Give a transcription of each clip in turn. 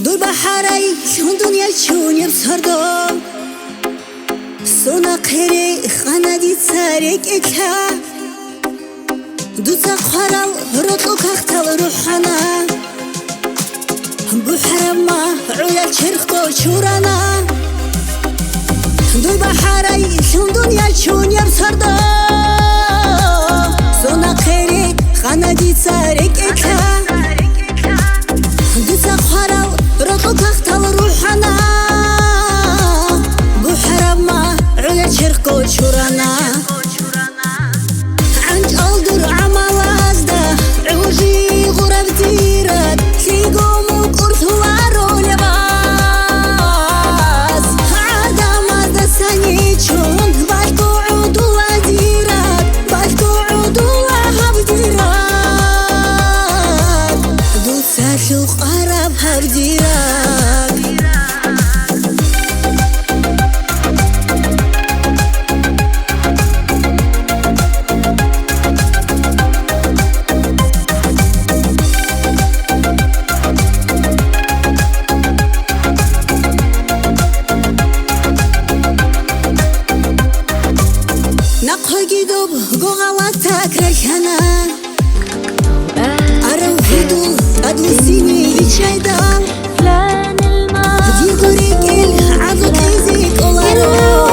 دور بحرای دنیا چونی بسردم سونا قری خاندی سرک اکا دوتا خرال رطلو کختل روحنا بحرم ما علا چرخو چورانا دور بحرای دنیا چونی بسردم سونا قری خاندی سرک اکا دوتا خرال رطلو کختل روحنا بحرم ما علا چرخو چورانا عنج الدر عمالازده عوجي غرب تيرات تيقوم وقرث وارو لباس عادة مازده ساني چون باشكو عودو وزيرات باشكو عودو وهبديرات دو ساشوق عرب هبديرات نقهجدوب قوغواتك رشنا أروحدو أدوسيني لشيدا فلان الماء ديقوريك العضو كيزيك أولارو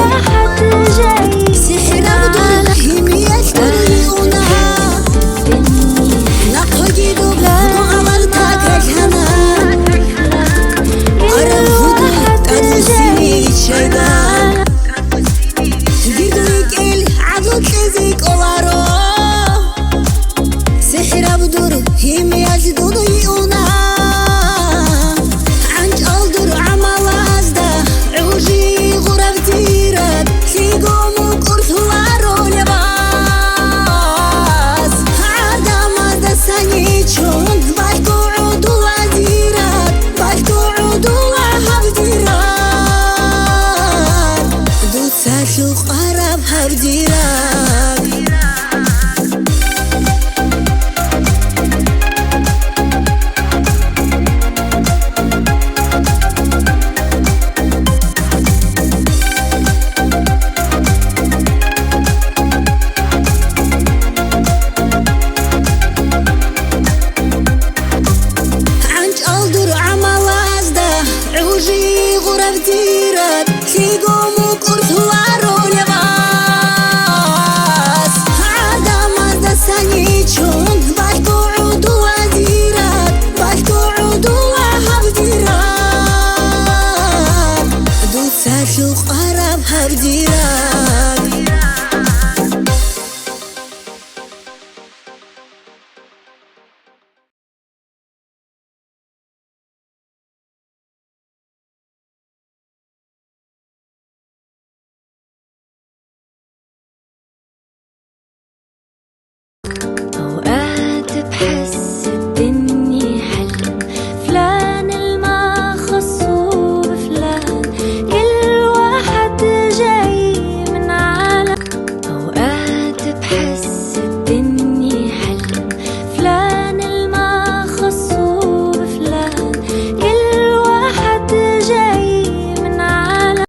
سحر أبدو حمية تريونا نقهجدوب قوغواتك رشنا أروحدو أدوسيني لشيدا كيزيك أولارو سحر بدور هم يجدون يونا عنج الدر عمال أزده عوجي غرب تيرات تيقوم وقرث وارو لباس عادة مازده ساني چون باشكو عودو وزيرات باشكو عودو وهبديرات دو ساشوق عرب هبديرات عنج الدر عمال أزده عوجي غرب تيرات تيقوم وقرث وارو لباس عادة مازده ساني چون باشكو عودو وزيرات باشكو عودو وهبديرات دو ساشوق عرب هبديرات